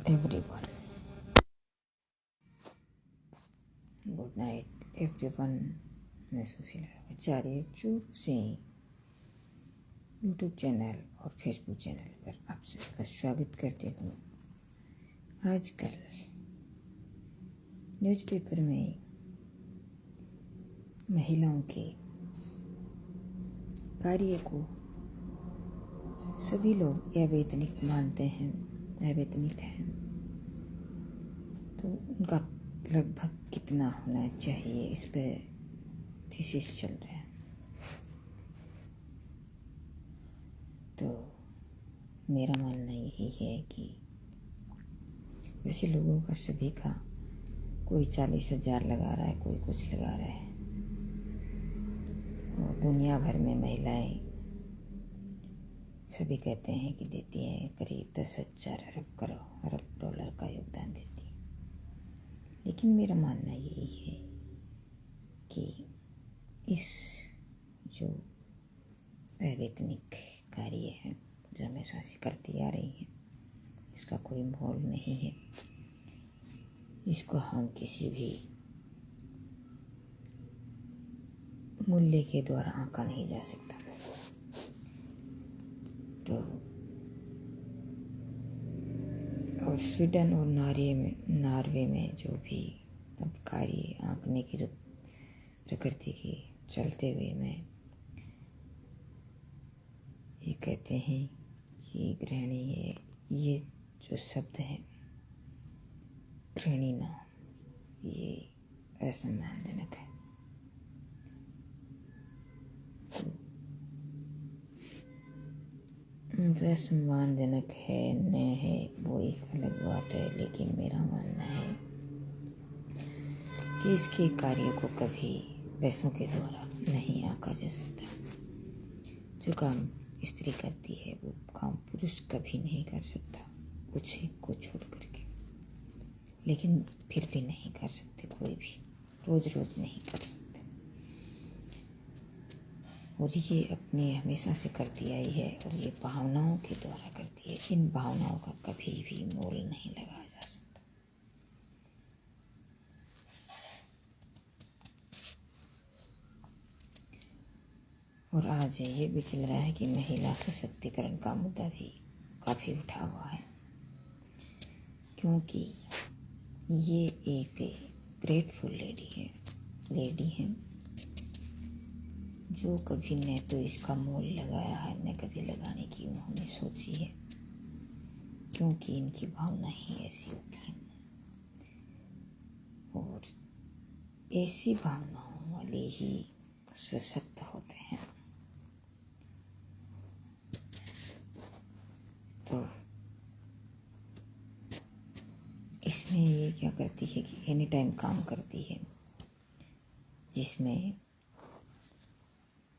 everyone. Good night everyone. मैं सुशीला आचार्य चूरू से YouTube channel और फेसबुक चैनल पर आप सभी का स्वागत करती हूँ। आजकल न्यूज़पेपर में महिलाओं के कार्य को सभी लोग अवैतनिक मानते हैं, अवैतनिक हैं। तो उनका लगभग कितना होना चाहिए, इस पर थीसिस चल रहा है। तो मेरा मानना यही है कि वैसे लोगों का सभी का कोई 40,000 लगा रहा है, कोई कुछ लगा रहा है। और दुनिया भर में महिलाएं सभी कहते हैं कि देती हैं करीब 10,000 अरब डॉलर का योगदान देती हैं। लेकिन मेरा मानना यही है कि इस जो अवैतनिक कार्य है जो हमेशा से करती आ रही है, इसका कोई मोल नहीं है। इसको हम किसी भी मूल्य के द्वारा आंका नहीं जा सकता। तो और स्वीडन और नॉर्वे में जो भी अब कार्य आंकने की जो प्रकृति की चलते हुए मैं ये कहते हैं कि गृहिणी ये जो शब्द है गृहिणी नाम, ये असम्मानजनक है। असम्मानजनक है न है वो एक अलग बात है, लेकिन मेरा मानना है कि इसके कार्य को कभी पैसों के द्वारा नहीं आंका जा सकता। जो काम स्त्री करती है वो काम पुरुष कभी नहीं कर सकता, कुछ एक को छोड़ करके। लेकिन फिर भी नहीं कर सकते, कोई भी रोज रोज नहीं कर सकते। और ये अपने हमेशा से करती आई है और ये भावनाओं के द्वारा करती है। इन भावनाओं का कभी भी मोल नहीं लगाया जा सकता। और आज ये भी चल रहा है कि महिला सशक्तिकरण का मुद्दा भी काफ़ी उठा हुआ है, क्योंकि ये एक ग्रेटफुल लेडी है जो कभी न तो इसका मोल लगाया है, न कभी लगाने की उन्होंने सोची है, क्योंकि इनकी भावना ही ऐसी होती है। और ऐसी भावनाओं वाले ही सशक्त होते हैं। तो इसमें ये क्या करती है कि एनी टाइम काम करती है, जिसमें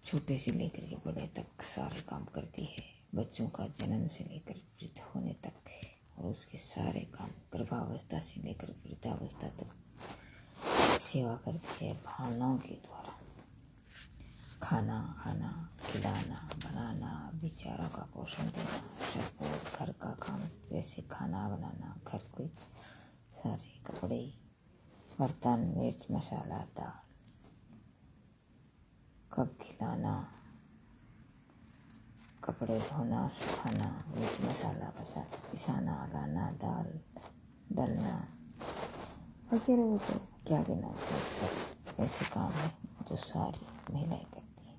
छोटे से लेकर के बड़े तक सारे काम करती है। बच्चों का जन्म से लेकर वृद्ध होने तक, और उसके सारे काम गर्भावस्था से लेकर वृद्धावस्था तक सेवा करती है भावनाओं के द्वारा। खाना खाना, खिलाना, बनाना, बेचारों का पोषण देना, सपोर्ट, घर का काम जैसे खाना बनाना, घर के सारे कपड़े, बर्तन, मिर्च मसाला, दाल, कब खिलाना, कपड़े धोना, सुखाना, मिर्च मसाला पिसाना, लाना, दाल डलना वगैरह वगैरह, क्या गिना, सब ऐसे काम है जो सारी महिलाएं करती हैं।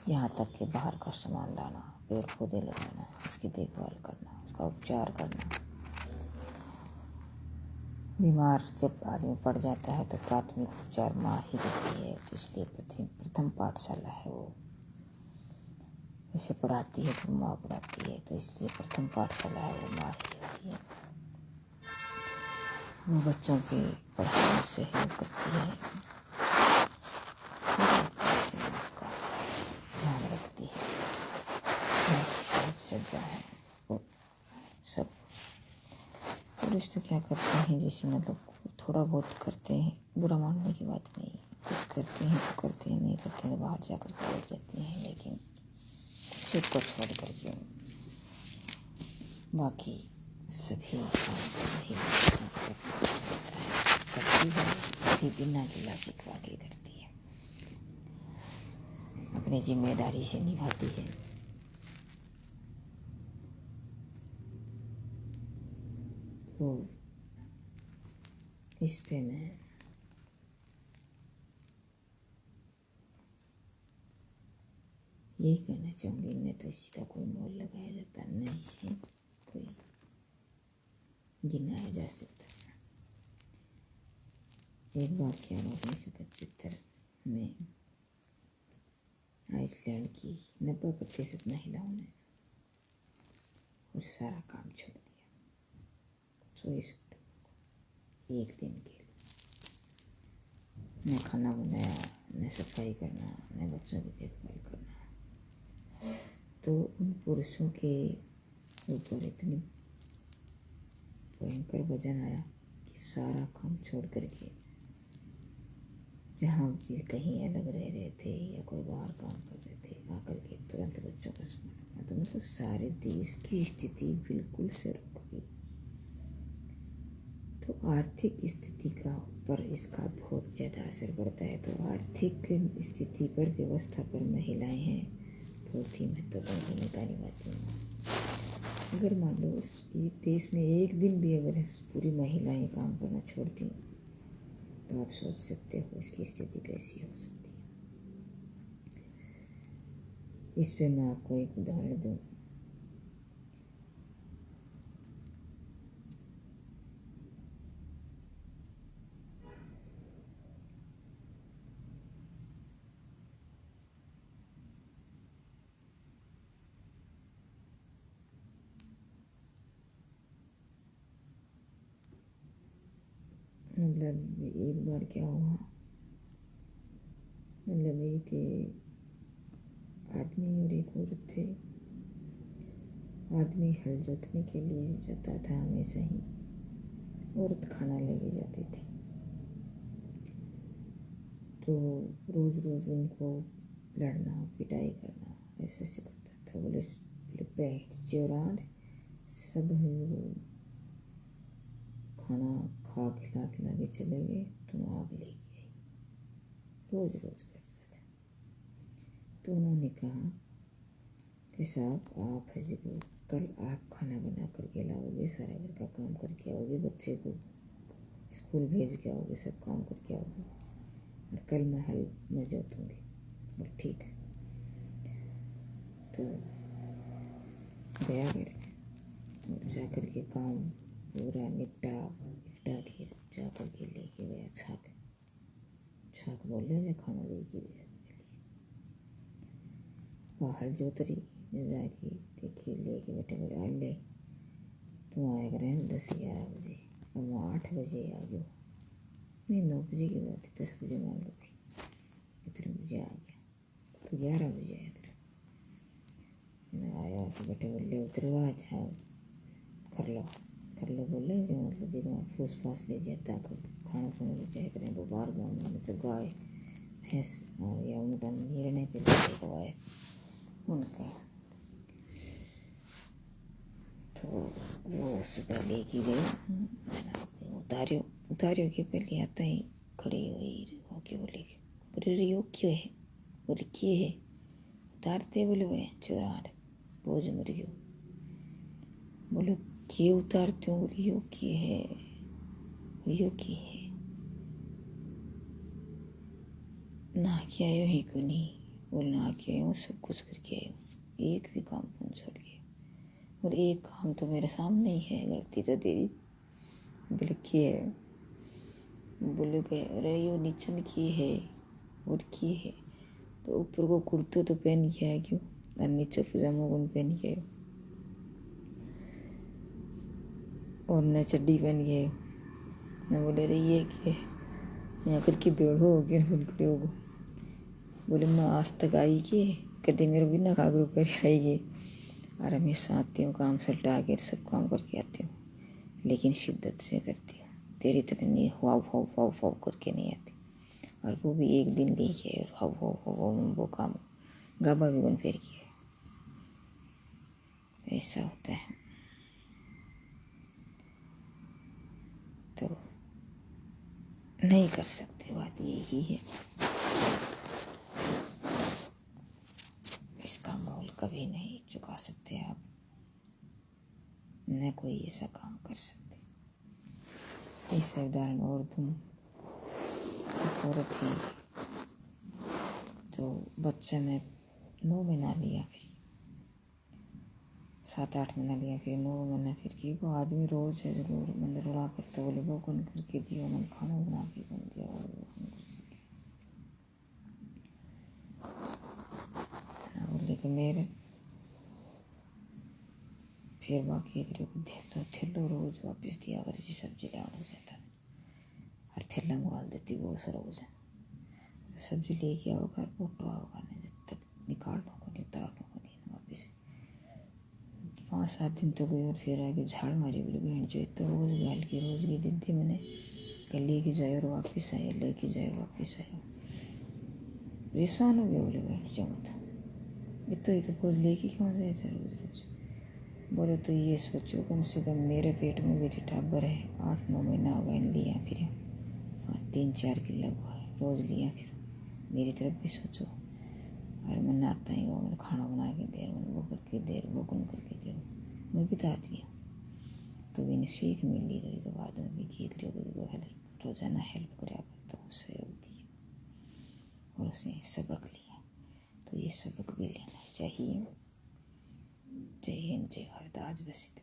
यहाँ तक कि बाहर का सामान लाना, पेड़ पौधे लगाना, उसकी देखभाल करना, उसका उपचार करना। बीमार जब आदमी पड़ जाता है तो प्राथमिक उपचार माँ ही देती है, तो इसलिए प्रथम पाठशाला है वो। जैसे पढ़ाती है तो माँ पढ़ाती है, तो इसलिए प्रथम पाठशाला है वो माँ ही होती है। वो बच्चों के पढ़ाई में सहयोग करती है, उसका ध्यान रखती है। सज्जा है वो सब। पुरुष तो क्या करते हैं, जैसे मतलब थोड़ा बहुत करते हैं, बुरा मानने की बात नहीं। कुछ करते हैं तो करते हैं, नहीं करते हैं तो बाहर जाकर के बैठ जाते हैं। लेकिन खुद को छोड़ करके बाकी सभी काम को महिला करता है, करती है, भी बिना गिला शिकवा के करती है, अपनी जिम्मेदारी से निभाती है। तो इस पे मैं यही कहना चाहूँगी, न तो इसी का कोई मोल लगाया जाता, न इसे कोई गिनाया जा सकता। एक बार क्या हुआ 1975 में आइसलैंड की 90% महिलाओं ने और सारा काम छोड़ दिया 24 अक्टूबर को, एक दिन के लिए। न खाना बनाया, न सफाई करना, न बच्चों की देखभाल करना। तो उन पुरुषों के ऊपर इतनी भयंकर वजन आया कि सारा काम छोड़ करके, जहाँ भी कहीं अलग रह रहे थे या कोई बाहर काम कर रहे थे, आकर के तुरंत बच्चों का स्मरण। तो मतलब सारे देश की स्थिति बिल्कुल से रुक गई। तो आर्थिक स्थिति का पर इसका बहुत ज़्यादा असर पड़ता है। तो आर्थिक स्थिति पर, व्यवस्था पर महिलाएं हैं बहुत ही महत्वपूर्ण भूमिका निभाती हैं। अगर मान लो एक देश में एक दिन भी अगर पूरी महिलाएं काम करना छोड़ती हैं, तो आप सोच सकते हो इसकी स्थिति कैसी हो सकती है। इस पे मैं आपको एक उदाहरण दूँ। मतलब एक बार क्या हुआ, मतलब एक आदमी और एक औरत थे। आदमी हल जोतने के लिए जाता था हमेशा ही, औरत खाना लेके जाती थी। तो रोज़ रोज़ उनको लड़ना पिटाई करना ऐसे से करता था। बोले बैठ चौरान सब खाना खा खिला के चले गए, तुम आग लेके आई। रोज़ रोज़ करता था। तो उन्होंने कहा कि साहब आप है जी, कल आप खाना बना करके लाओगे, सारा घर का काम करके आओगे, बच्चे को स्कूल भेज के आओगे, सब काम करके आओगे, और कल मैं हल में जोतूँगी। और ठीक है। तो गया घर और जा कर के काम पूरा निपटा के जा कर के लेके गया छाक बोले मैं खाना लेके गया। बाहर जोतरी जाके देखी लेके बैठे बोले आ ले, तुम आए करें 10-11 बजे, अब मैं 8 बजे आ गया। नहीं 9 बजे की बात है, 10 बजे मान लो, इतने बजे आ गया। तो 11 बजे आया फिर मैं आया तो बेटे बोले उतरवा जाओ कर लो बोले जो मतलब दिमाग फूस फास ले जाता खाना खुना ले जाए करें। वो बाहर गाँव में मतलब गाय भैंस या उनका निर्णय पे गवाए उनका। तो वो सुबह लेके गई, उतारियो के पहले आता ही खड़ी हुई होके बोले योग क्यों है, बोले किए है उतारते, बोले वह चौरान बोझ मरियो, बोले के उतारते हो, बोले योग की है ना क्या आयो ही को नहीं, बोल ना क्या आयो सब कुछ करके आयो, एक भी काम तुम छोड़ गए, और एक काम तो मेरे सामने ही है, गलती तो तेरी। बोले की है, बोले अरे यो नीचन की है और की है, तो ऊपर को कुर्तो तो पहन के आया क्यों, और नीचे पजामा कौन पहन के आयो, और न चड्डी पहन के आयो। न बोले अरे ये क्या यहाँ करके बेड़ो हो गया बोल खड़े हो। बोले मैं आज तक आई के कभी मेरे बिना कागरू पर आएगी, और हमेशा आती हूँ काम सल्टा के सब काम करके आती हूँ, लेकिन शिद्दत से करती हूँ, तेरी तरह नहीं हाव करके नहीं आती। और वो भी एक दिन ली है और हाव वो काम गाबा भी बन फिर किया। ऐसा होता है। तो नहीं कर सकते। बात यही है, इसका मोल कभी नहीं चुका सकते आप, न कोई ऐसा काम कर सकते। ऐसा उदाहरण और दूँ, एक औरत थी तो बच्चे में 9 महीना लिया, फिर 7-8 महीना लिया, फिर 9 महीना, फिर की वो आदमी रोज है जरूर मंदिर उड़ा करते बोले वो कौन करके दिया, मन खाना बना के कौन दिया, बोले कि मेरे फिर बाकी एक थैलो रोज वापस दिया अगर जी सब्जी ले हो जाता और थैला मंगाल देती बहुत सारा हो जाए, सब्जी लेके आओगा फोटो आओगा नहीं, जब तक निकाल लूँगा नहीं उतार लूँगा नहीं वापस। 5-7 दिन तो गई और फिर आगे झाड़ मारी, बोली बहन जो तो रोज गाल की रोज की दीदी मैंने कल लेके जाए और वापस आए, लेके जाए और वापस आए, परेशान हो गया। बोले बहन जो मत ये तो रोज लेके क्यों जाए रोज रोज। बोले तो ये सोचो कम से कम मेरे पेट में भी टाबर है, 8-9 महीना हो गया लिया, फिर 3-4 किलो हुआ है, रोज़ लिया, फिर मेरी तरफ भी सोचो। और मैं आता ही वो मैंने खाना बना के देर मैंने वो करके देर वो कौन करके दे, मैं भी दाद भी हूँ तो भी सीख मिली रही के बाद में भी की करिए हेल्प रोज़ाना हेल्प कराया तो सहयोग दिए और उसने सबक लिया। तो ये सबक भी लेना चाहिए। जय हिंद, जय भारत। आज बस इतना।